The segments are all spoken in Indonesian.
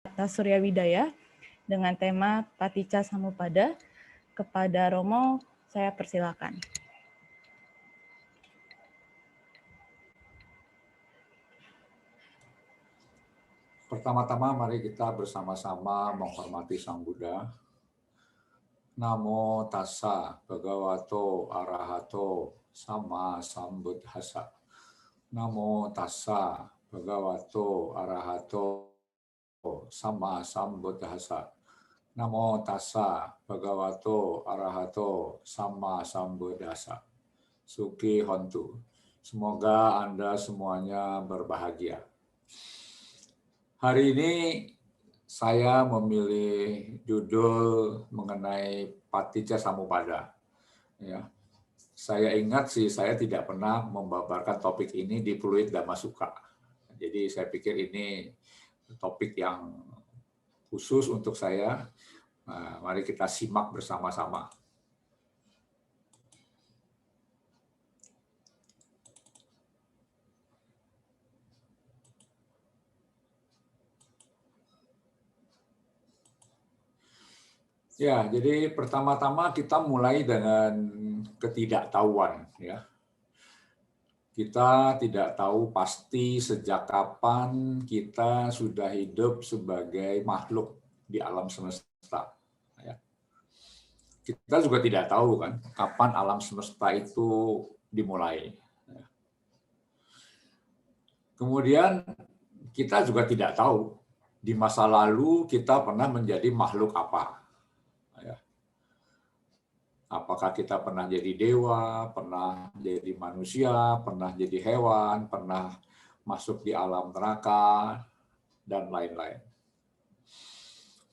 atas Surya Widaya dengan tema Paticca Samuppada. Kepada Romo, saya persilakan. Pertama-tama mari kita bersama-sama menghormati Sang Buddha. Namo tassa bhagavato arahato sama sambuddhassa. Namo tassa bhagavato arahato sama sambuddhassa. Namo tassa bhagavato arahato sama sambuddhassa. Sukhi hontu. Semoga Anda semuanya berbahagia. Hari ini saya memilih judul mengenai Paticca Samuppada. Ya. Saya ingat sih saya tidak pernah membabarkan topik ini di Pluit Dhammasuka. Jadi saya pikir ini topik yang khusus untuk saya. Nah, mari kita simak bersama-sama. Ya, jadi pertama-tama kita mulai dengan ketidaktahuan, ya. Kita tidak tahu pasti sejak kapan kita sudah hidup sebagai makhluk di alam semesta. Ya. Kita juga tidak tahu kan kapan alam semesta itu dimulai. Ya. Kemudian kita juga tidak tahu di masa lalu kita pernah menjadi makhluk apa. Apakah kita pernah jadi dewa, pernah jadi manusia, pernah jadi hewan, pernah masuk di alam neraka, dan lain-lain.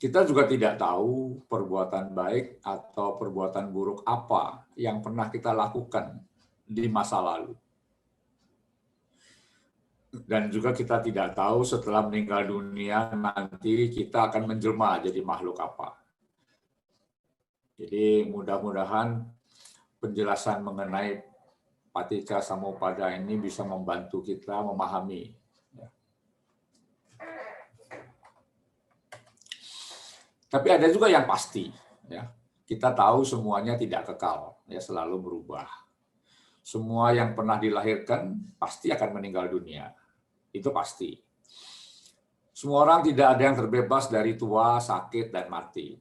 Kita juga tidak tahu perbuatan baik atau perbuatan buruk apa yang pernah kita lakukan di masa lalu. Dan juga kita tidak tahu setelah meninggal dunia nanti kita akan menjelma jadi makhluk apa. Jadi mudah-mudahan penjelasan mengenai Paticca Samuppada ini bisa membantu kita memahami. Tapi ada juga yang pasti, ya. Kita tahu semuanya tidak kekal, ya, selalu berubah. Semua yang pernah dilahirkan pasti akan meninggal dunia, itu pasti. Semua orang tidak ada yang terbebas dari tua, sakit, dan mati.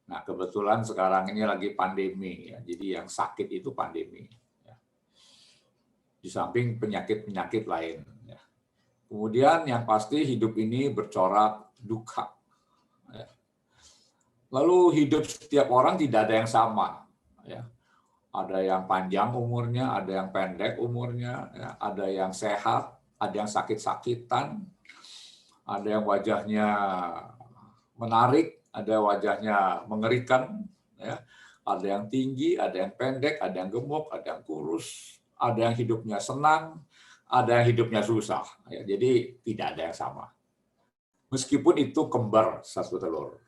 Nah, kebetulan sekarang ini lagi pandemi, ya. Jadi yang sakit itu pandemi. Ya. Di samping penyakit-penyakit lain. Ya. Kemudian yang pasti hidup ini bercorak duka. Ya. Lalu hidup setiap orang tidak ada yang sama. Ya. Ada yang panjang umurnya, ada yang pendek umurnya, ya. Ada yang sehat, ada yang sakit-sakitan, ada yang wajahnya menarik, ada wajahnya mengerikan, ya. Ada yang tinggi, ada yang pendek, ada yang gemuk, ada yang kurus, ada yang hidupnya senang, ada yang hidupnya susah. Ya, jadi tidak ada yang sama. Meskipun itu kembar satu telur.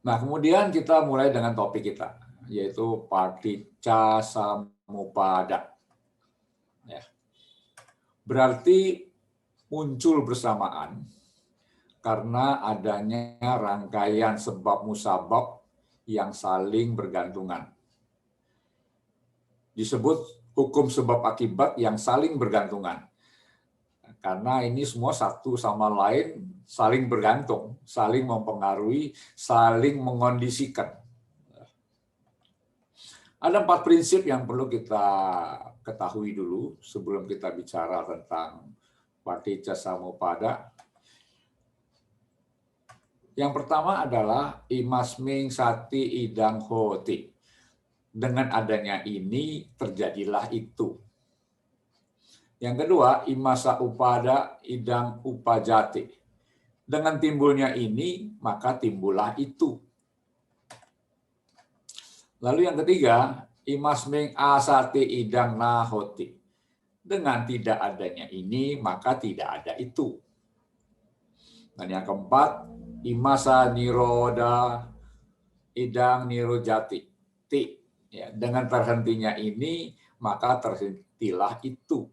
Nah, kemudian kita mulai dengan topik kita, yaitu Paticca Samuppada. Ya. Berarti muncul bersamaan karena adanya rangkaian sebab musabab yang saling bergantungan. Disebut hukum sebab akibat yang saling bergantungan. Karena ini semua satu sama lain saling bergantung, saling mempengaruhi, saling mengondisikan. Ada 4 prinsip yang perlu kita ketahui dulu sebelum kita bicara tentang Paticca Samuppada. Yang pertama adalah imasming sati idang hoti. Dengan adanya ini terjadilah itu. Yang kedua, imasa upada idang upajati. Dengan timbulnya ini, maka timbullah itu. Lalu yang ketiga, imasming asati idang nahoti. Dengan tidak adanya ini, maka tidak ada itu. Dan yang keempat, imasa niroda idang nirojati. Ya, dengan terhentinya ini, maka terhentilah itu.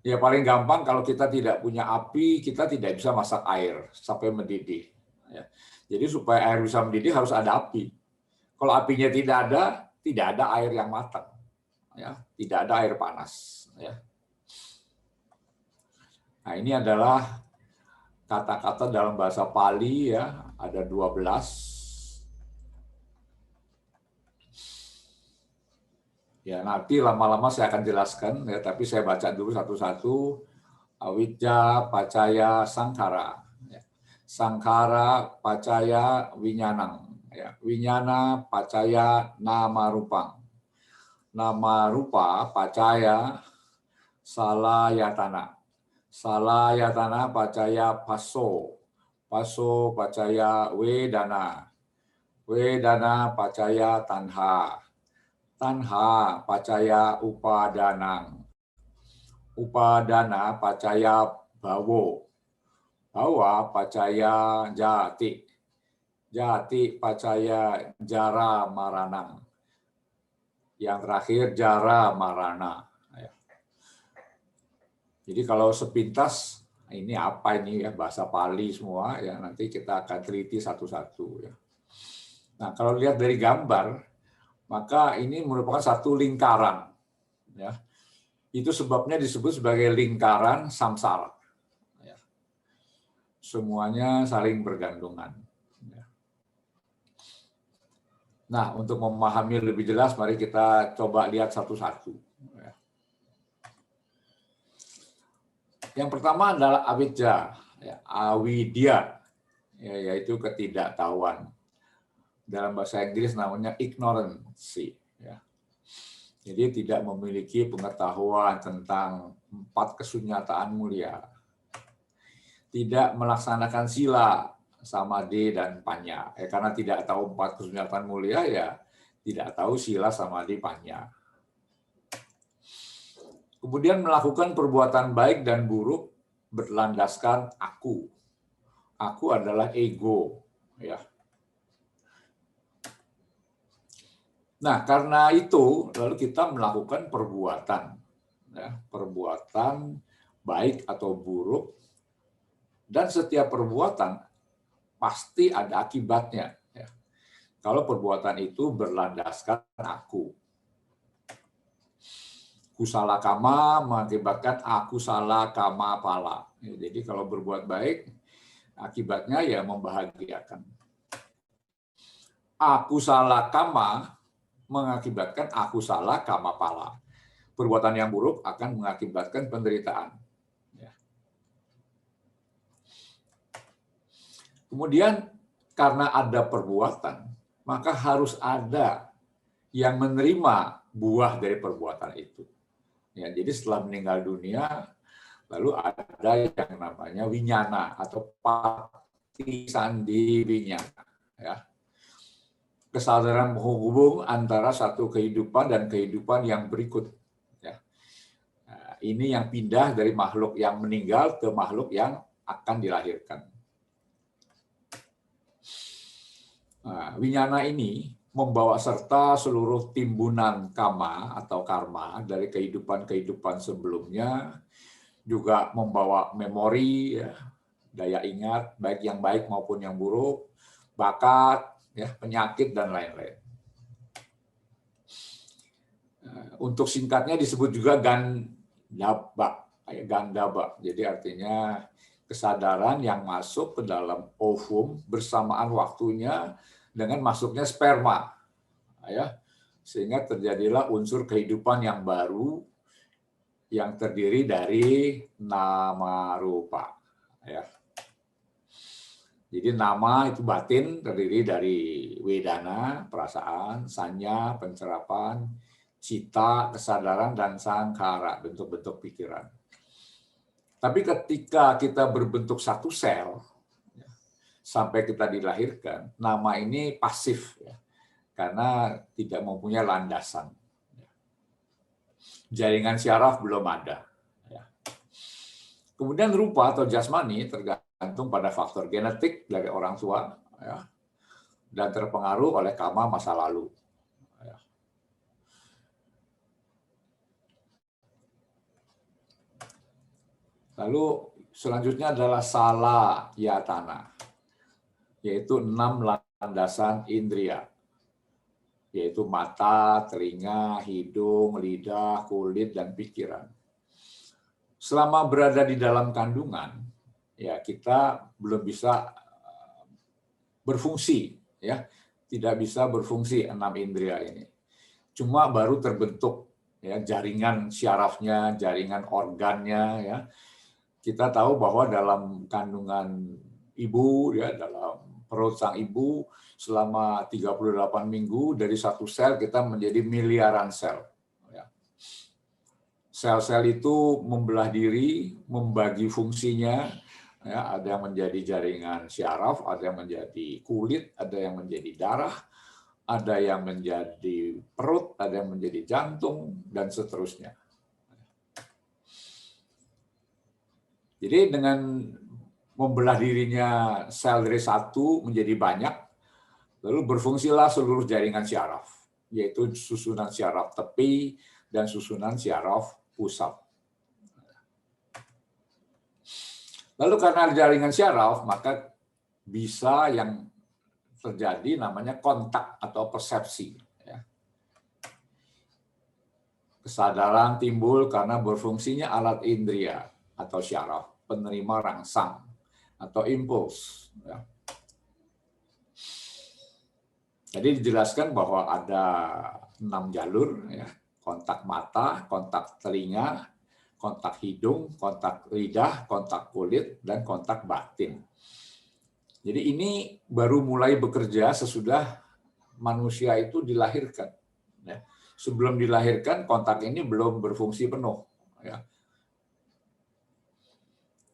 Ya paling gampang kalau kita tidak punya api, kita tidak bisa masak air sampai mendidih. Ya. Jadi supaya air bisa mendidih harus ada api. Kalau apinya tidak ada air yang matang. Ya, tidak ada air panas. Ya. Nah ini adalah kata-kata dalam bahasa Pali ya, ada 12. Ya, nanti lama-lama saya akan jelaskan ya, tapi saya baca dulu satu-satu. Awicca pacaya sangkara. Ya. Sangkara pacaya winyanang. Ya. Winyana pacaya nama rupang. Nama rupa pacaya salayatana. Salayatana pacaya paso. Paso pacaya wedana. Wedana pacaya tanha. Tanha pacaya upadanang. Upadana pacaya bawo. Bawa pacaya jati. Jati pacaya jara maranang. Yang terakhir jara marana. Jadi kalau sepintas ini apa ini ya, bahasa Pali semua ya, nanti kita akan teliti satu-satu ya. Nah, kalau lihat dari gambar, maka ini merupakan satu lingkaran ya. Itu sebabnya disebut sebagai lingkaran samsara. Ya. Semuanya saling bergantungan. Ya. Nah, untuk memahami lebih jelas, mari kita coba lihat satu-satu. Ya. Yang pertama adalah avijja, ya, avidya, ya, yaitu ketidaktahuan. Dalam bahasa Inggris namanya ignorance. Ya. Jadi tidak memiliki pengetahuan tentang 4 kesunyataan mulia. Tidak melaksanakan sila, samadhi, dan panya. Karena tidak tahu 4 kesunyataan mulia, ya tidak tahu sila, samadhi, panya. Kemudian melakukan perbuatan baik dan buruk berlandaskan aku. Aku adalah ego. Ya. Nah, karena itu lalu kita melakukan perbuatan, ya, perbuatan baik atau buruk, dan setiap perbuatan pasti ada akibatnya. Ya. Kalau perbuatan itu berlandaskan aku, kusala kama mengakibatkan aku salah kama pala. Ya, jadi kalau berbuat baik, akibatnya ya membahagiakan. Aku salah kama mengakibatkan aku salah kama pala. Perbuatan yang buruk akan mengakibatkan penderitaan. Ya. Kemudian karena ada perbuatan, maka harus ada yang menerima buah dari perbuatan itu. Ya, jadi setelah meninggal dunia, lalu ada yang namanya winyana atau pati sandi winyana. Ya. Kesadaran menghubung antara satu kehidupan dan kehidupan yang berikut. Ya. Nah, ini yang pindah dari makhluk yang meninggal ke makhluk yang akan dilahirkan. Nah, winyana ini membawa serta seluruh timbunan kama atau karma dari kehidupan-kehidupan sebelumnya, juga membawa memori, ya, daya ingat, baik yang baik maupun yang buruk, bakat, ya, penyakit, dan lain-lain. Untuk singkatnya disebut juga gandaba. Gandaba. Jadi artinya kesadaran yang masuk ke dalam ovum bersamaan waktunya dengan masuknya sperma. Ya, sehingga terjadilah unsur kehidupan yang baru yang terdiri dari nama rupa. Ya. Jadi nama itu batin terdiri dari wedana, perasaan, sanya, pencerapan, cita, kesadaran, dan sangkara, bentuk-bentuk pikiran. Tapi ketika kita berbentuk satu sel, sampai kita dilahirkan, nama ini pasif, ya, karena tidak mempunyai landasan. Jaringan syaraf belum ada. Kemudian rupa atau jasmani tergantung pada faktor genetik dari orang tua, ya, dan terpengaruh oleh karma masa lalu. Ya. Lalu selanjutnya adalah salayatana, yaitu 6 landasan indria, yaitu mata, telinga, hidung, lidah, kulit, dan pikiran. Selama berada di dalam kandungan, ya kita belum bisa berfungsi, ya tidak bisa berfungsi 6 indria ini. Cuma baru terbentuk ya jaringan syarafnya, jaringan organnya, ya. Kita tahu bahwa dalam kandungan ibu, ya dalam perut sang ibu selama 38 minggu dari satu sel kita menjadi miliaran sel. Sel-sel itu membelah diri, membagi fungsinya. Ya, ada yang menjadi jaringan syaraf, ada yang menjadi kulit, ada yang menjadi darah, ada yang menjadi perut, ada yang menjadi jantung, dan seterusnya. Jadi dengan membelah dirinya sel dari satu menjadi banyak, lalu berfungsilah seluruh jaringan syaraf, yaitu susunan syaraf tepi dan susunan syaraf pusat. Lalu karena jaringan syaraf, maka bisa yang terjadi namanya kontak atau persepsi. Kesadaran timbul karena berfungsinya alat indria atau syaraf, penerima rangsang atau impuls. Jadi dijelaskan bahwa ada 6 jalur, ya, kontak mata, kontak telinga, kontak hidung, kontak lidah, kontak kulit, dan kontak batin. Jadi ini baru mulai bekerja sesudah manusia itu dilahirkan. Ya. Sebelum dilahirkan, kontak ini belum berfungsi penuh. Ya.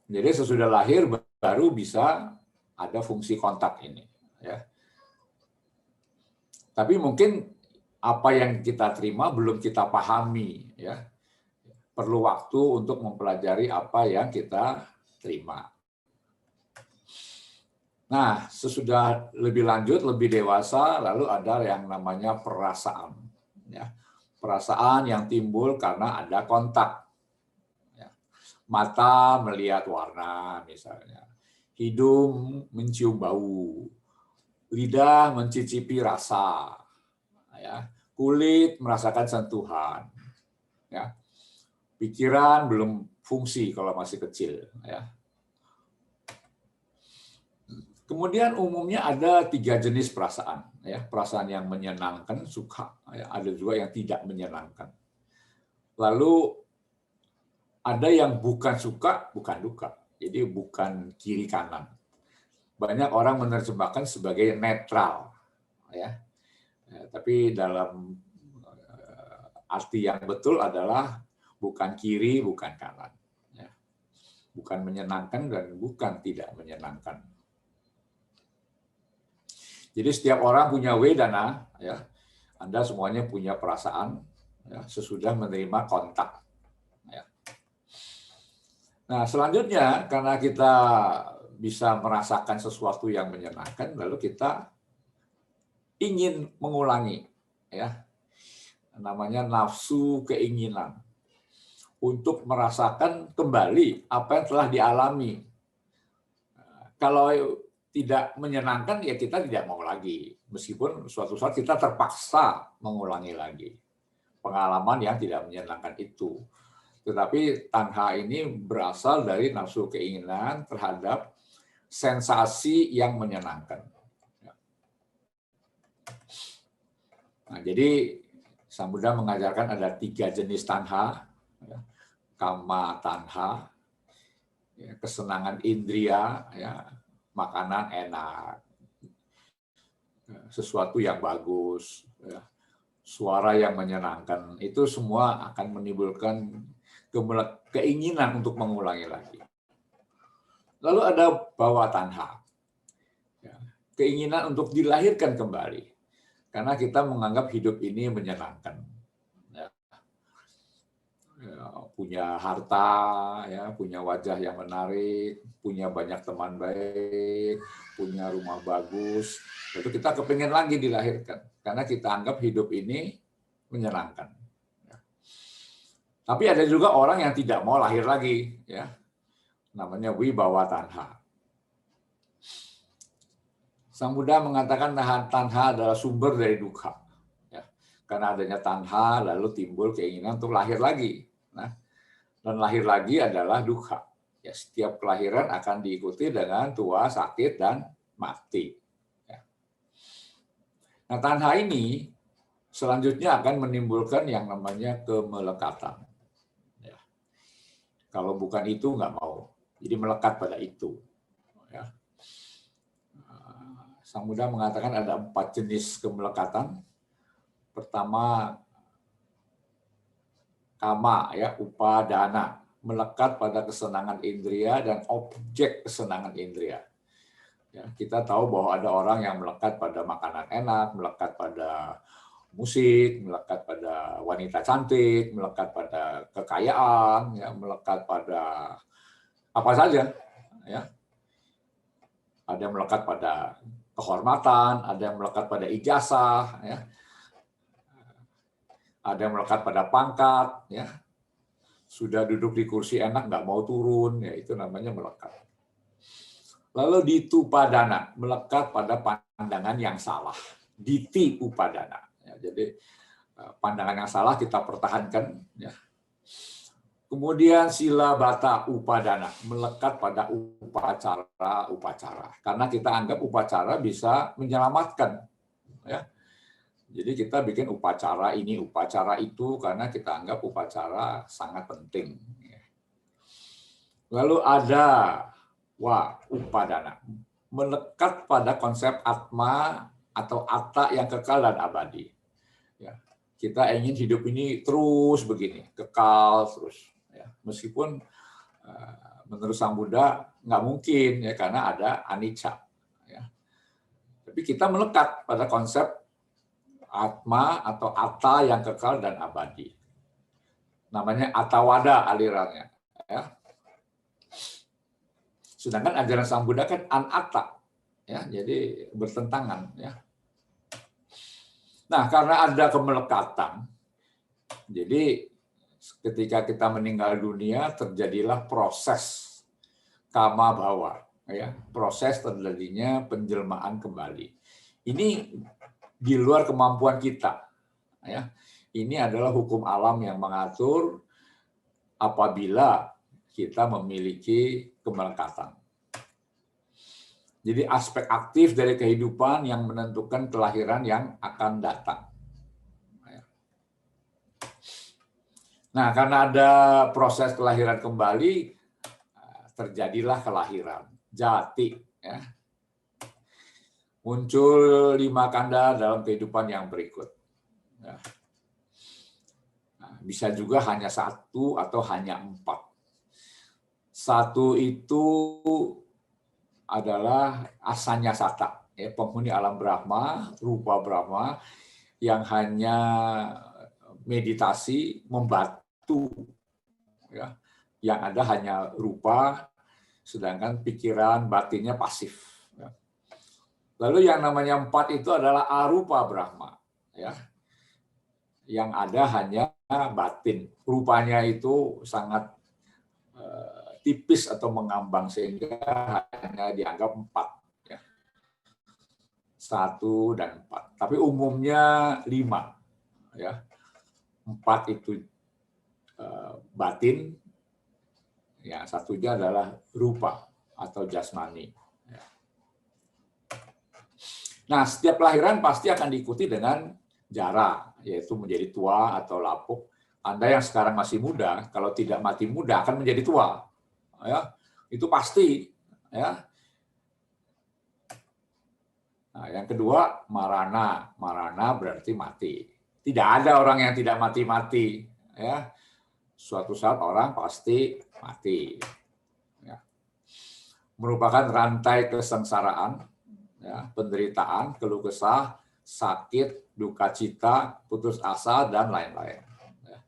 Jadi sesudah lahir baru bisa ada fungsi kontak ini. Ya. Tapi mungkin apa yang kita terima belum kita pahami. Ya. Perlu waktu untuk mempelajari apa yang kita terima. Nah, sesudah lebih lanjut, lebih dewasa, lalu ada yang namanya perasaan. Ya. Perasaan yang timbul karena ada kontak. Ya. Mata melihat warna misalnya, hidung mencium bau, lidah mencicipi rasa, ya. Kulit merasakan sentuhan, ya. Pikiran belum fungsi kalau masih kecil, ya. Kemudian umumnya ada 3 jenis perasaan, ya. Perasaan yang menyenangkan, suka, ya. Ada juga yang tidak menyenangkan. Lalu ada yang bukan suka, bukan duka. Jadi bukan kiri kanan. Banyak orang menerjemahkan sebagai netral, ya. Tapi dalam arti yang betul adalah bukan kiri, bukan kanan. Ya. Bukan menyenangkan dan bukan tidak menyenangkan. Jadi setiap orang punya wedana, ya. Anda semuanya punya perasaan, ya, sesudah menerima kontak. Ya. Nah, selanjutnya karena kita bisa merasakan sesuatu yang menyenangkan, lalu kita ingin mengulangi, ya. Namanya nafsu keinginan untuk merasakan kembali apa yang telah dialami. Kalau tidak menyenangkan, ya kita tidak mau lagi. Meskipun suatu saat kita terpaksa mengulangi lagi pengalaman yang tidak menyenangkan itu. Tetapi tanha ini berasal dari nafsu keinginan terhadap sensasi yang menyenangkan. Nah, jadi Sang Buddha mengajarkan ada 3 jenis tanha, ya. Kama tanha, ya, kesenangan indria, ya, makanan enak, sesuatu yang bagus, ya, suara yang menyenangkan, itu semua akan menimbulkan keinginan untuk mengulangi lagi. Lalu ada bawa tanha, ya, keinginan untuk dilahirkan kembali, karena kita menganggap hidup ini menyenangkan. Ya. Ya, punya harta, ya, punya wajah yang menarik, punya banyak teman baik, punya rumah bagus, lalu kita kepingin lagi dilahirkan, karena kita anggap hidup ini menyenangkan. Ya. Tapi ada juga orang yang tidak mau lahir lagi, ya. namanya wibawa tanha. Sang Buddha mengatakan tanha adalah sumber dari dukkha. Ya, karena adanya tanha, lalu timbul keinginan untuk lahir lagi. Nah, dan lahir lagi adalah dukkha. Ya, setiap kelahiran akan diikuti dengan tua, sakit, dan mati. Ya. Nah, tanha ini selanjutnya akan menimbulkan yang namanya kemelekatan. Ya. Kalau bukan itu, nggak mau. Jadi melekat pada itu. Ya. Sang Buddha mengatakan ada 4 jenis kemelekatan. Pertama, kama, ya, upadana, melekat pada kesenangan indria dan objek kesenangan indria. Ya, kita tahu bahwa ada orang yang melekat pada makanan enak, melekat pada musik, melekat pada wanita cantik, melekat pada kekayaan, ya, melekat pada apa saja. Ya. Ada yang melekat pada kehormatan, ada yang melekat pada ijazah, ya. Ada yang melekat pada pangkat, ya. Sudah duduk di kursi enak nggak mau turun, ya, itu namanya melekat. Lalu diti upadana, melekat pada pandangan yang salah. Diti upadana, ya, jadi pandangan yang salah kita pertahankan, ya. Kemudian sila bata upadana, melekat pada upacara. Karena kita anggap upacara bisa menyelamatkan. Ya. Jadi kita bikin upacara ini, upacara itu, karena kita anggap upacara sangat penting. Lalu ada upadana, melekat pada konsep atma atau atta yang kekal dan abadi. Ya. Kita ingin hidup ini terus begini, kekal terus. Meskipun menurut Sang Buddha nggak mungkin, ya, karena ada anicca. Ya. Tapi kita melekat pada konsep atma atau atta yang kekal dan abadi. Namanya attawada alirannya. Ya. Sedangkan ajaran Sang Buddha kan anatta, ya, jadi bertentangan. Ya. Nah, karena ada kemelekatan, jadi ketika kita meninggal dunia terjadilah proses kama bhawa, ya, proses terjadinya penjelmaan kembali. Ini di luar kemampuan kita, ya. Ini adalah hukum alam yang mengatur apabila kita memiliki kemelekatan. Jadi aspek aktif dari kehidupan yang menentukan kelahiran yang akan datang. Nah, karena ada proses kelahiran kembali, terjadilah kelahiran, jati. Ya. Muncul 5 kanda dalam kehidupan yang berikut. Ya. Nah, bisa juga hanya 1 atau hanya 4. 1 itu adalah asanya sata, ya, penghuni alam Brahma, rupa Brahma, yang hanya meditasi, membantu, ya, yang ada hanya rupa, sedangkan pikiran batinnya pasif. Ya. Lalu yang namanya 4 itu adalah arupa Brahma, ya, yang ada hanya batin. Rupanya itu sangat tipis atau mengambang sehingga hanya dianggap 4. Ya. 1 dan 4. Tapi umumnya 5. Ya. 4 itu batin, ya, 1-nya adalah rupa atau jasmani. Ya. Nah, setiap kelahiran pasti akan diikuti dengan jara, yaitu menjadi tua atau lapuk. Anda yang sekarang masih muda, kalau tidak mati muda akan menjadi tua. Ya, itu pasti. Ya. Nah, yang kedua, marana. Marana berarti mati. Tidak ada orang yang tidak mati-mati. Ya. Suatu saat orang pasti mati. Ya. Merupakan rantai kesengsaraan, ya, penderitaan, keluh kesah, sakit, duka cita, putus asa, dan lain-lain. Ya.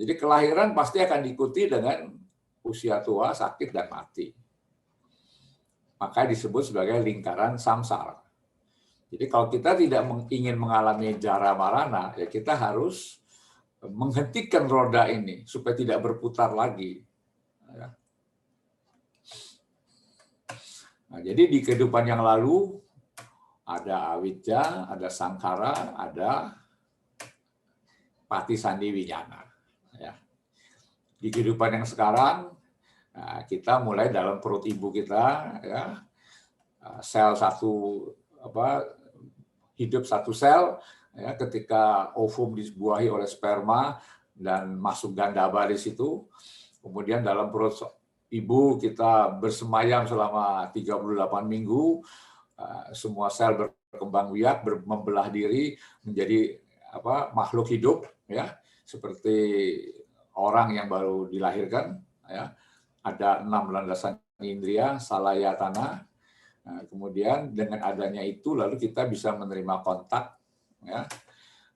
Jadi kelahiran pasti akan diikuti dengan usia tua, sakit, dan mati. Maka disebut sebagai lingkaran samsara. Jadi kalau kita tidak ingin mengalami jara marana, ya kita harus menghentikan roda ini supaya tidak berputar lagi. Ya. Nah, jadi di kehidupan yang lalu ada awija, ada sangkara, ada patisandi winyana. Ya. Di kehidupan yang sekarang, nah, kita mulai dalam perut ibu kita, ya, sel satu hidup satu sel, ya, ketika ovum dibuahi oleh sperma dan masuk gandaba di situ, kemudian dalam perut ibu kita bersemayam selama 38 minggu, semua sel berkembang biak, membelah diri menjadi makhluk hidup, ya, seperti orang yang baru dilahirkan, ya. Ada 6 landasan indria, salayatana. Nah, kemudian dengan adanya itu lalu kita bisa menerima kontak, ya.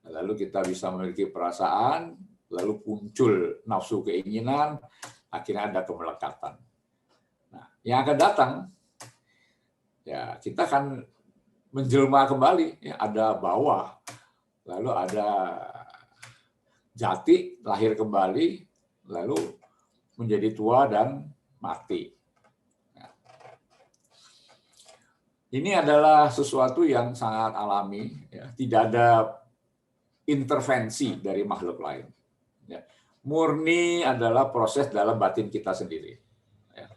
Lalu kita bisa memiliki perasaan, lalu muncul nafsu keinginan, akhirnya ada kemelekatan. Nah, yang akan datang, ya kita akan menjelma kembali, ya, ada bawah, lalu ada jati, lahir kembali, lalu menjadi tua dan mati. Nah, ini adalah sesuatu yang sangat alami, ya. Tidak ada intervensi dari makhluk lain. Ya. Murni adalah proses dalam batin kita sendiri. Ya.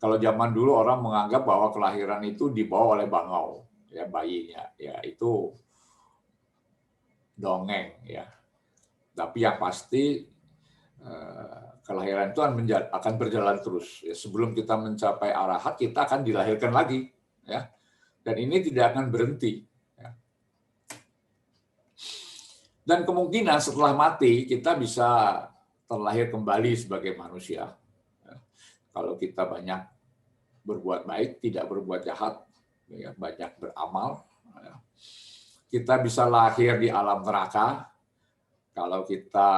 Kalau zaman dulu orang menganggap bahwa kelahiran itu dibawa oleh bangau, ya, bayinya, ya itu dongeng, ya. Tapi yang pasti kelahiran itu akan berjalan terus. Ya, sebelum kita mencapai arahat, kita akan dilahirkan lagi, ya. Dan ini tidak akan berhenti. Ya. Dan kemungkinan setelah mati kita bisa terlahir kembali sebagai manusia. Ya. Kalau kita banyak berbuat baik, tidak berbuat jahat, ya, banyak beramal, ya. Kita bisa lahir di alam neraka kalau kita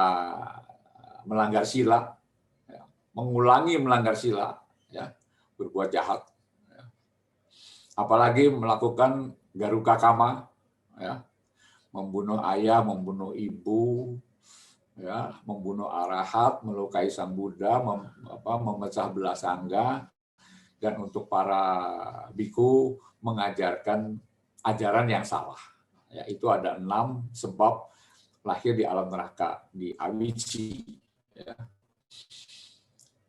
melanggar sila, ya, mengulangi melanggar sila, ya, berbuat jahat, ya. Apalagi melakukan garuka kama, ya, membunuh ayah, membunuh ibu, ya, membunuh arahat, melukai sang Buddha, memecah belah sangga, dan untuk para biku mengajarkan ajaran yang salah. Ya, itu ada 6 sebab lahir di alam neraka, di awici. Ya.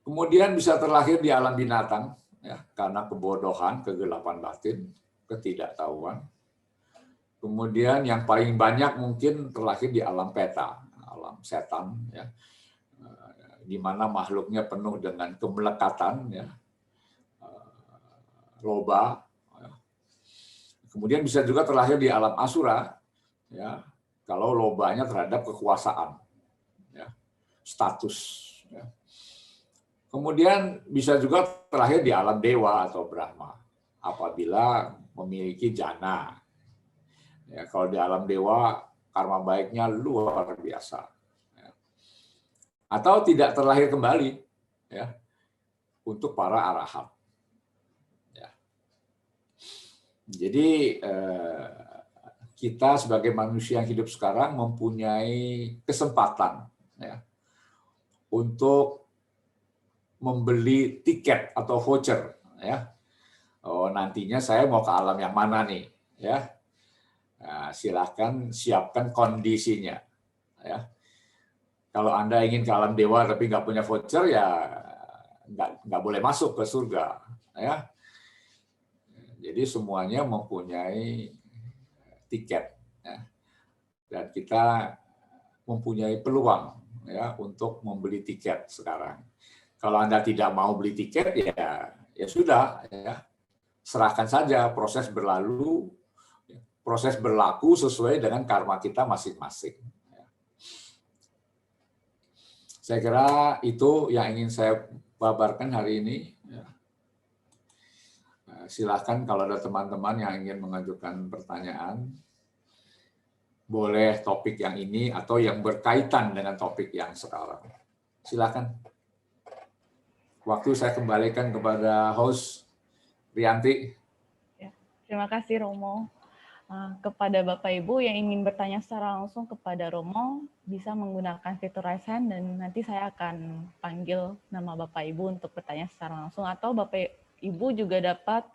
Kemudian bisa terlahir di alam binatang, ya, karena kebodohan, kegelapan batin, ketidaktahuan. Kemudian yang paling banyak mungkin terlahir di alam peta, alam setan, ya, di mana makhluknya penuh dengan kemelekatan, ya, loba. Ya. Kemudian bisa juga terlahir di alam asura, ya, kalau lobanya terhadap kekuasaan, ya, status. Ya. Kemudian bisa juga terlahir di alam dewa atau Brahma apabila memiliki jana. Ya, kalau di alam dewa karma baiknya luar biasa. Ya. Atau tidak terlahir kembali, ya, untuk para arahat. Ya. Jadi kita sebagai manusia yang hidup sekarang mempunyai kesempatan, ya, untuk membeli tiket atau voucher, ya. Oh, nantinya saya mau ke alam yang mana nih, ya. Nah, silakan siapkan kondisinya, ya. Kalau Anda ingin ke alam dewa tapi nggak punya voucher, ya nggak boleh masuk ke surga, ya. Jadi semuanya mempunyai tiket, ya. Dan kita mempunyai peluang, ya, untuk membeli tiket sekarang. Kalau Anda tidak mau beli tiket, ya sudah, ya, serahkan saja, proses berlaku sesuai dengan karma kita masing-masing. Saya kira itu yang ingin saya paparkan hari ini. Silakan kalau ada teman-teman yang ingin mengajukan pertanyaan, boleh topik yang ini atau yang berkaitan dengan topik yang sekarang. Silakan. Waktu saya kembalikan kepada host Rianti. Ya, terima kasih Romo. Kepada Bapak Ibu yang ingin bertanya secara langsung kepada Romo, bisa menggunakan fitur raise hand dan nanti saya akan panggil nama Bapak Ibu untuk bertanya secara langsung, atau Bapak Ibu juga dapat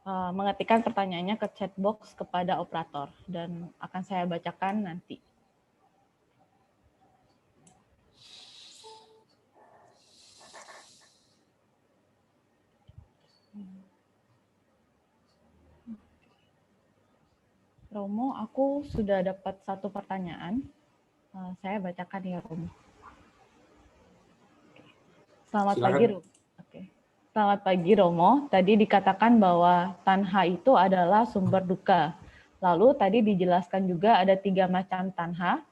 mengetikkan pertanyaannya ke chat box kepada operator dan akan saya bacakan nanti. Romo, aku sudah dapat satu pertanyaan. Saya bacakan ya, Romo. Selamat Silakan. pagi, Romo. Oke. Selamat pagi, Romo. Tadi dikatakan bahwa tanha itu adalah sumber duka. Lalu tadi dijelaskan juga ada 3 macam tanha.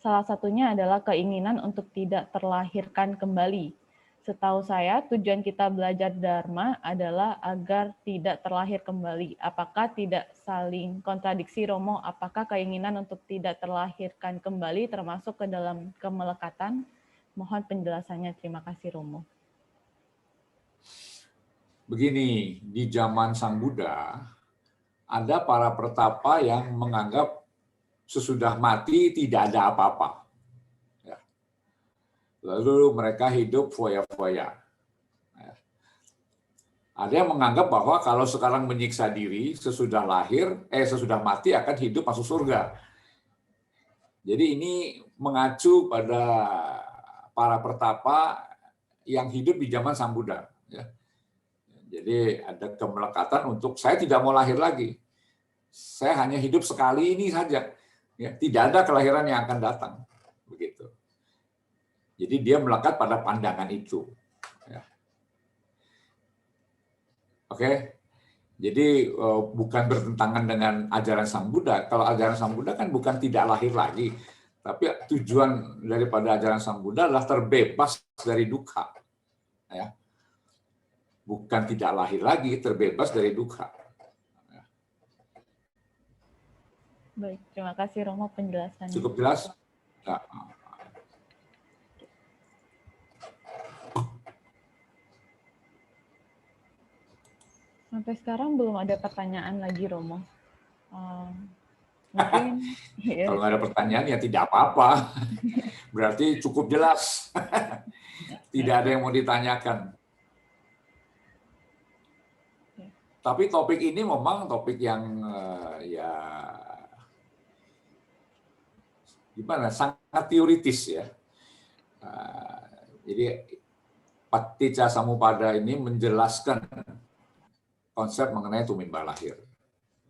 Salah satunya adalah keinginan untuk tidak terlahirkan kembali. Setahu saya, tujuan kita belajar Dharma adalah agar tidak terlahir kembali. Apakah tidak saling kontradiksi, Romo? Apakah keinginan untuk tidak terlahirkan kembali termasuk ke dalam kemelekatan? Mohon penjelasannya. Terima kasih, Romo. Begini, di zaman Sang Buddha, ada para pertapa yang menganggap sesudah mati tidak ada apa-apa. Ya. Lalu mereka hidup foya-foya. Ya. Ada yang menganggap bahwa kalau sekarang menyiksa diri, sesudah sesudah mati akan hidup masuk surga. Jadi ini mengacu pada para pertapa yang hidup di zaman Sang Buddha. Ya. Jadi ada kemelekatan untuk saya tidak mau lahir lagi. Saya hanya hidup sekali ini saja. Ya, tidak ada kelahiran yang akan datang. Begitu. Jadi dia melekat pada pandangan itu. Ya. Oke. Jadi bukan bertentangan dengan ajaran Sang Buddha. Kalau ajaran Sang Buddha kan bukan tidak lahir lagi. Tapi tujuan daripada ajaran Sang Buddha adalah terbebas dari duka. Ya. Bukan tidak lahir lagi, terbebas dari duka. Baik, terima kasih Romo penjelasannya. Cukup jelas? Ya. Sampai sekarang belum ada pertanyaan lagi, Romo. Mungkin Kalau nggak ada pertanyaan ya tidak apa-apa. Berarti cukup jelas. Tidak ada yang mau ditanyakan. Tapi topik ini memang topik yang ya gimana, sangat teoritis ya. Jadi Paticca Samuppada ini menjelaskan konsep mengenai tumimba lahir.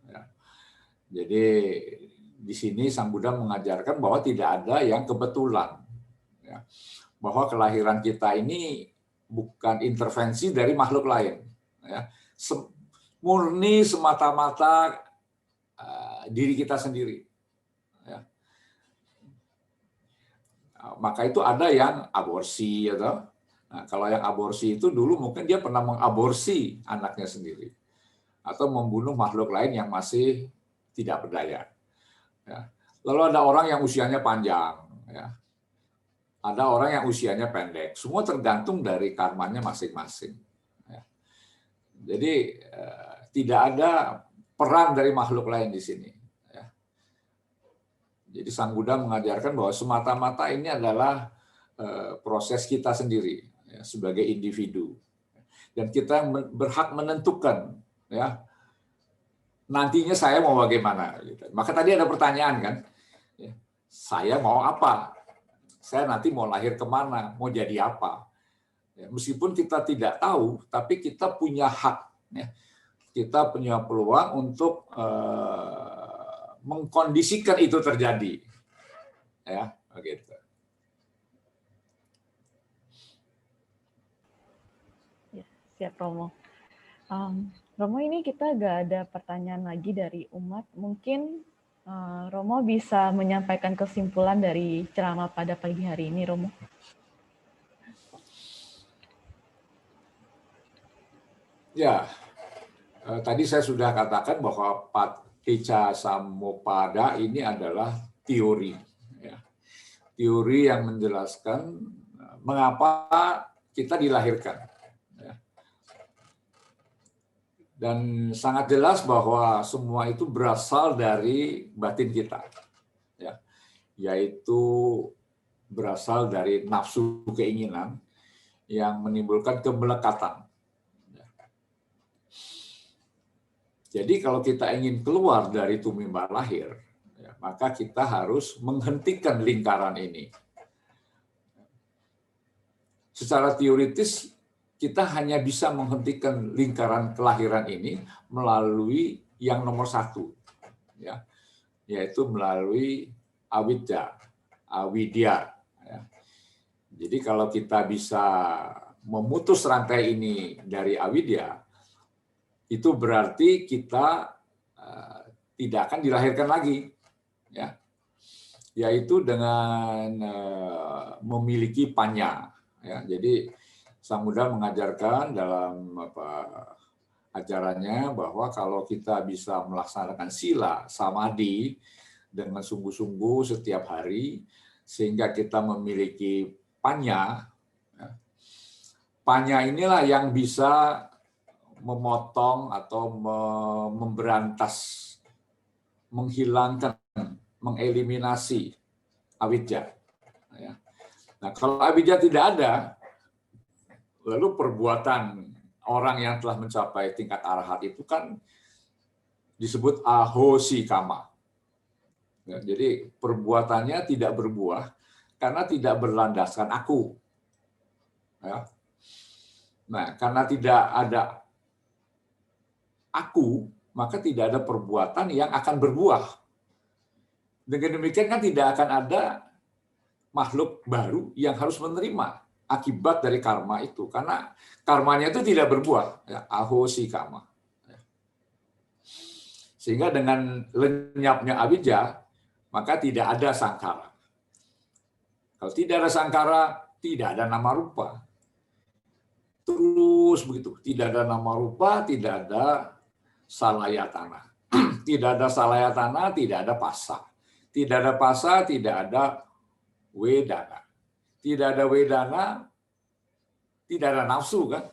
Ya. Jadi di sini Sang Buddha mengajarkan bahwa tidak ada yang kebetulan. Ya. Bahwa kelahiran kita ini bukan intervensi dari makhluk lain. Ya. Murni semata-mata diri kita sendiri. Ya. Maka itu ada yang aborsi, atau kalau yang aborsi itu dulu mungkin dia pernah mengaborsi anaknya sendiri atau membunuh makhluk lain yang masih tidak berdaya. Ya. Lalu ada orang yang usianya panjang, ya. Ada orang yang usianya pendek. Semua tergantung dari karmanya masing-masing. Ya. Jadi tidak ada peran dari makhluk lain di sini. Ya. Jadi Sang Buddha mengajarkan bahwa semata-mata ini adalah proses kita sendiri ya, sebagai individu. Dan kita berhak menentukan ya nantinya saya mau bagaimana. Maka tadi ada pertanyaan kan, ya, saya mau apa? Saya nanti mau lahir kemana? Mau jadi apa? Ya, meskipun kita tidak tahu, tapi kita punya hak. Ya. Kita punya peluang untuk mengkondisikan itu terjadi. Ya, begitu. Ya, siap Romo. Romo, ini kita nggak ada pertanyaan lagi dari umat. Mungkin Romo bisa menyampaikan kesimpulan dari ceramah pada pagi hari ini, Romo. Ya, tadi saya sudah katakan bahwa Paticca Samuppada ini adalah teori. Ya. Teori yang menjelaskan mengapa kita dilahirkan. Dan sangat jelas bahwa semua itu berasal dari batin kita, ya, yaitu berasal dari nafsu keinginan yang menimbulkan kemelekatan. Jadi kalau kita ingin keluar dari tumimba lahir, ya, maka kita harus menghentikan lingkaran ini. Secara teoritis, kita hanya bisa menghentikan lingkaran kelahiran ini melalui yang nomor satu, ya, yaitu melalui awidya, avidya. Ya. Jadi kalau kita bisa memutus rantai ini dari avidya, itu berarti kita tidak akan dilahirkan lagi, ya, yaitu dengan memiliki panya. Ya, jadi Sang Buddha mengajarkan dalam ajarannya bahwa kalau kita bisa melaksanakan sila samadhi dengan sungguh-sungguh setiap hari, sehingga kita memiliki panya, ya, panya inilah yang bisa memotong atau memberantas, menghilangkan, mengeliminasi awidya. Nah, kalau awidya tidak ada, lalu perbuatan orang yang telah mencapai tingkat arahat itu kan disebut ahosi kama. Jadi perbuatannya tidak berbuah karena tidak berlandaskan aku. Nah, karena tidak ada aku, maka tidak ada perbuatan yang akan berbuah. Dengan demikian kan tidak akan ada makhluk baru yang harus menerima akibat dari karma itu, karena karmanya itu tidak berbuah, ya, ahosi kama. Sehingga dengan lenyapnya avidya, maka tidak ada sangkara. Kalau tidak ada sangkara, tidak ada nama rupa. Terus begitu, tidak ada nama rupa, tidak ada salayatana. Tidak ada salayatana, tidak ada pasa. Tidak ada pasa, tidak ada wedana. Tidak ada wedana, tidak ada nafsu, kan?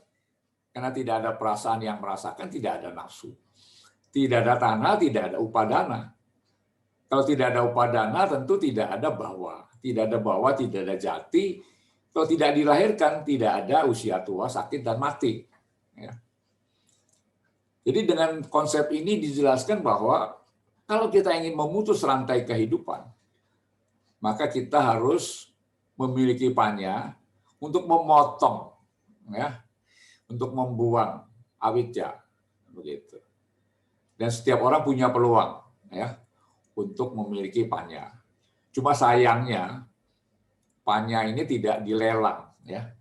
Karena tidak ada perasaan yang merasakan, tidak ada nafsu. Tidak ada tanah, tidak ada upadana. Kalau tidak ada upadana, tentu tidak ada bahwa. Tidak ada bahwa, tidak ada jati. Kalau tidak dilahirkan, tidak ada usia tua, sakit, dan mati. Ya. Jadi dengan konsep ini dijelaskan bahwa kalau kita ingin memutus rantai kehidupan, maka kita harus memiliki panya untuk memotong, ya, untuk membuang awidya, begitu. Dan setiap orang punya peluang, ya, untuk memiliki panya. Cuma sayangnya panya ini tidak dilelang, ya,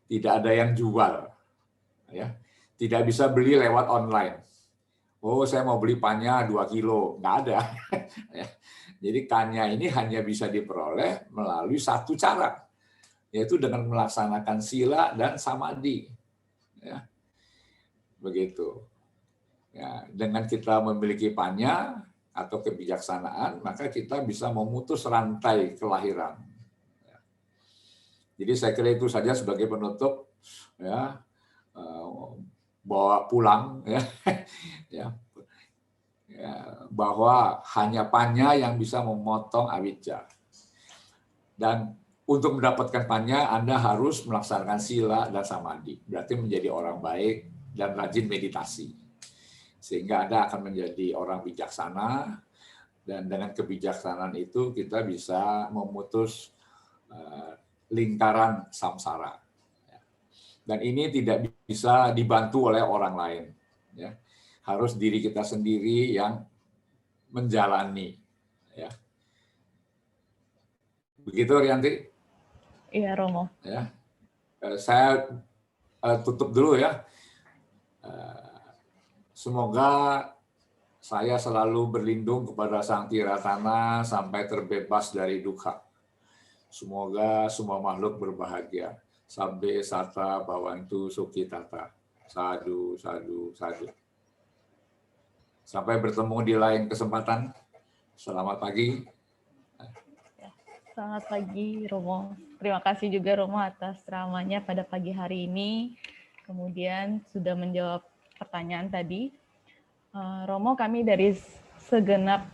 tidak ada yang jual, ya. Tidak bisa beli lewat online. Oh, saya mau beli panya 2 kilo. Nggak ada. Jadi panya ini hanya bisa diperoleh melalui satu cara, yaitu dengan melaksanakan sila dan samadhi. Ya. Begitu. Ya, dengan kita memiliki panya atau kebijaksanaan, maka kita bisa memutus rantai kelahiran. Ya. Jadi saya kira itu saja sebagai penutup, ya. Bawa pulang, ya, ya, bahwa hanya panya yang bisa memotong awidya. Dan untuk mendapatkan panya, Anda harus melaksanakan sila dan samadhi. Berarti menjadi orang baik dan rajin meditasi. Sehingga Anda akan menjadi orang bijaksana, dan dengan kebijaksanaan itu kita bisa memutus lingkaran samsara. Dan ini tidak bisa dibantu oleh orang lain. Ya. Harus diri kita sendiri yang menjalani. Ya. Begitu, Rianti? Iya, Romo. Ya. Saya tutup dulu, ya. Semoga saya selalu berlindung kepada Sang Tiratana sampai terbebas dari dukkha. Semoga semua makhluk berbahagia. Sabbe sata bhavantu sukhitata. Sadu, sadu, sadu. Sampai bertemu di lain kesempatan. Selamat pagi. Selamat pagi, Romo. Terima kasih juga, Romo, atas ceramahnya pada pagi hari ini. Kemudian sudah menjawab pertanyaan tadi. Romo, kami dari segenap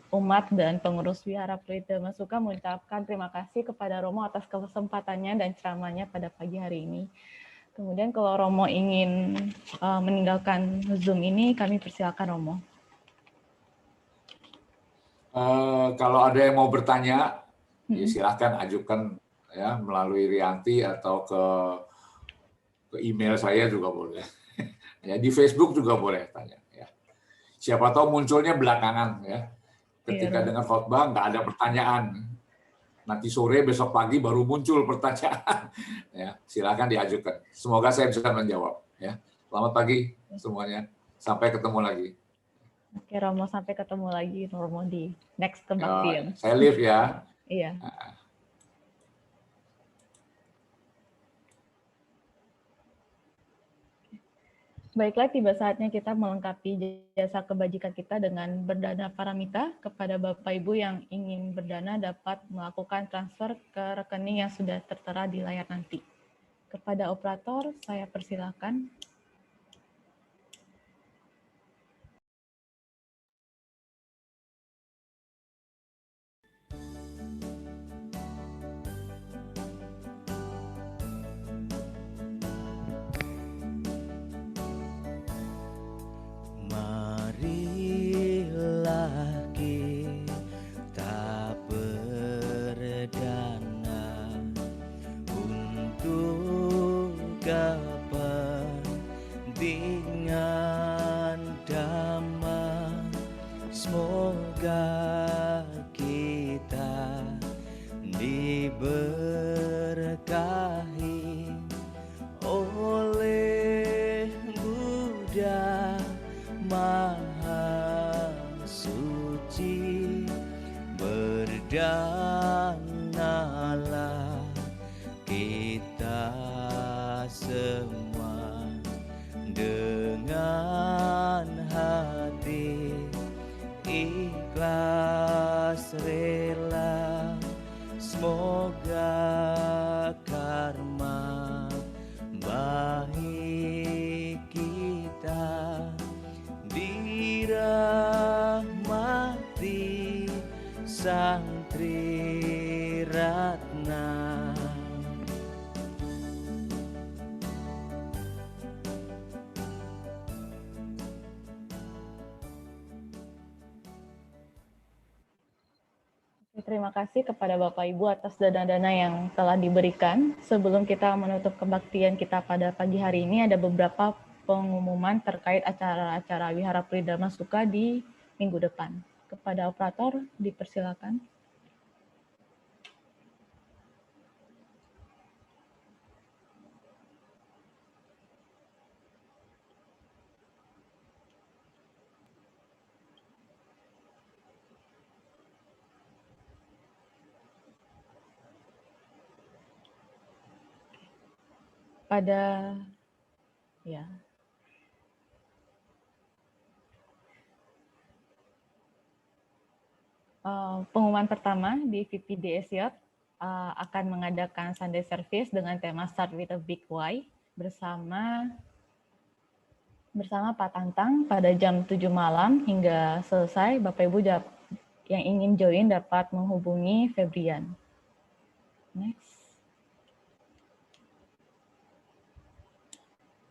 umat dan pengurus Wihara Pritama Sukha mengucapkan terima kasih kepada Romo atas kesempatannya dan ceramahnya pada pagi hari ini. Kemudian kalau Romo ingin meninggalkan Zoom ini, kami persilakan Romo. Kalau ada yang mau bertanya, ya silahkan ajukan ya melalui Rianti atau ke email saya juga boleh. Ya di Facebook juga boleh tanya. Ya. Siapa tahu munculnya belakangan ya. Ketika dengar khotbah nggak ada pertanyaan. Nanti sore, besok pagi baru muncul pertanyaan. Ya, silakan diajukan. Semoga saya bisa menjawab. Ya, selamat pagi semuanya. Sampai ketemu lagi. Oke, Romo, sampai ketemu lagi Romo di next Ya, kebaktian. saya live ya. Iya. Baiklah, tiba saatnya kita melengkapi jasa kebajikan kita dengan berdana paramita. Kepada Bapak Ibu yang ingin berdana dapat melakukan transfer ke rekening yang sudah tertera di layar nanti. Kepada operator, saya persilakan. Marilah kita berdana untuk kepentingan damai. Semoga kita diberkahi oleh Buddha Maha Suci. Berdanalah kita semua dengan hati ikhlas rela. Semoga karma baik kita dirahmati Sang Triratna. Terima kasih kepada Bapak Ibu atas dana-dana yang telah diberikan. Sebelum kita menutup kebaktian kita pada pagi hari ini, ada beberapa pengumuman terkait acara-acara Wihara Pridharma Sukha di minggu depan. Kepada operator, dipersilakan. Pada ya. Pengumuman pertama di VPDSY akan mengadakan Sunday Service dengan tema Start with a Big Why bersama Pak Tantang pada jam 7 malam hingga selesai. Bapak Ibu yang ingin join dapat menghubungi Febrian. Next.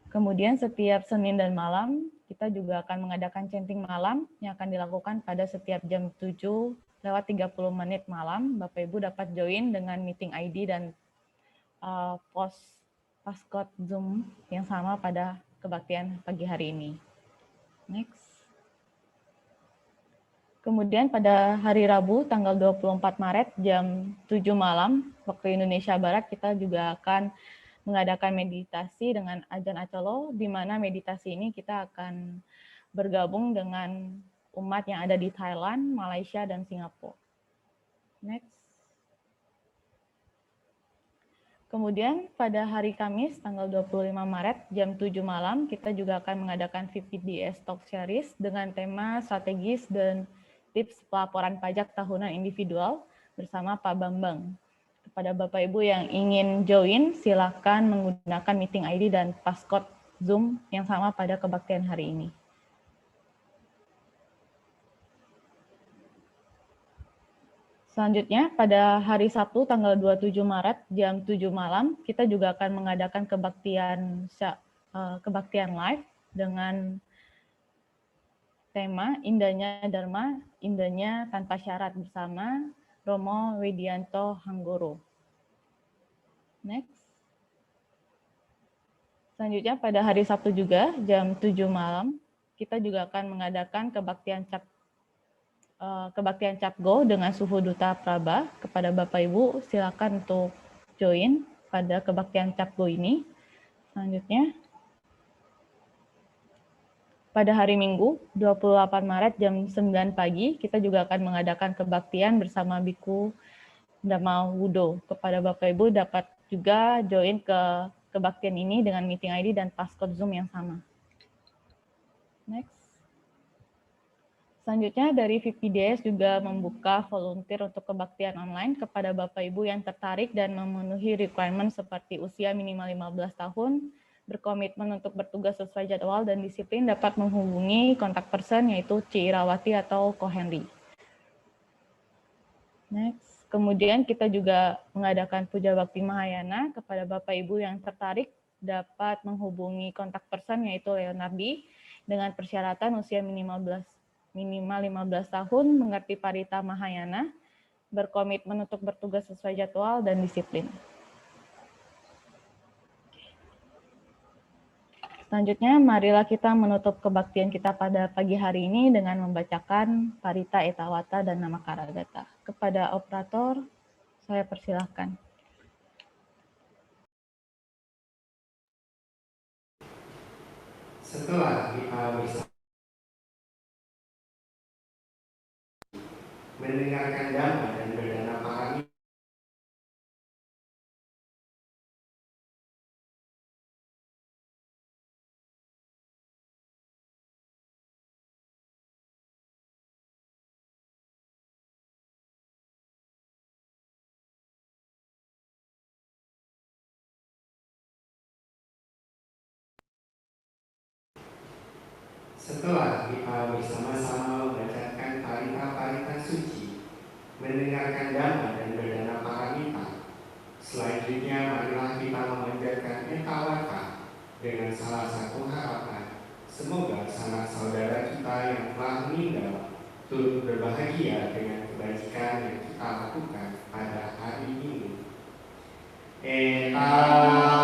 Kemudian setiap Senin dan malam kita juga akan mengadakan chanting malam yang akan dilakukan pada setiap jam 7:30 malam. Bapak Ibu dapat join dengan meeting ID dan passcode Zoom yang sama pada kebaktian pagi hari ini. Next. Kemudian pada hari Rabu tanggal 24 Maret jam 7 malam waktu Indonesia Barat kita juga akan mengadakan meditasi dengan Ajahn Achalo, di mana meditasi ini kita akan bergabung dengan umat yang ada di Thailand, Malaysia, dan Singapura. Next. Kemudian pada hari Kamis tanggal 25 Maret jam 7 malam kita juga akan mengadakan VPDS Talk Series dengan tema strategis dan tips pelaporan pajak tahunan individual bersama Pak Bambang. Kepada Bapak Ibu yang ingin join, silakan menggunakan meeting ID dan passcode Zoom yang sama pada kebaktian hari ini. Selanjutnya, pada hari Sabtu tanggal 27 Maret jam 7 malam, kita juga akan mengadakan kebaktian live dengan tema Indahnya Dharma, Indahnya Tanpa Syarat bersama Romo Widianto Hanggoro. Next. Selanjutnya pada hari Sabtu juga jam 7 malam, kita juga akan mengadakan kebaktian Capgo dengan Suhu Duta Praba. Kepada Bapak Ibu, silakan untuk join pada kebaktian Capgo ini. Selanjutnya, pada hari Minggu, 28 Maret jam 9 pagi, kita juga akan mengadakan kebaktian bersama Biku Dhamma Wudo. Kepada Bapak Ibu dapat juga join ke kebaktian ini dengan meeting ID dan passcode Zoom yang sama. Next. Selanjutnya dari VPDS juga membuka volunteer untuk kebaktian online kepada Bapak Ibu yang tertarik dan memenuhi requirement seperti usia minimal 15 tahun, berkomitmen untuk bertugas sesuai jadwal dan disiplin dapat menghubungi kontak person yaitu Ci Irawati atau Ko Henry. Next. Kemudian kita juga mengadakan Puja Bakti Mahayana kepada Bapak Ibu yang tertarik dapat menghubungi kontak person yaitu Leonardi dengan persyaratan usia minimal 15 tahun, mengerti Parita Mahayana, berkomitmen untuk bertugas sesuai jadwal dan disiplin. Selanjutnya, marilah kita menutup kebaktian kita pada pagi hari ini dengan membacakan Parita Etawata dan Nama Karagata. Kepada operator, saya persilahkan. Setelah kita bersama mendengarkan dhamma dan berdana parami, setelah kita bersama-sama membacakan parita-parita suci, mendengarkan dhamma dan berdana paramita, selanjutnya marilah kita memanjatkan etawata dengan salah satu harapan. Semoga sanak saudara kita yang telah meninggal turut berbahagia dengan kebajikan yang kita lakukan pada hari ini. Etawata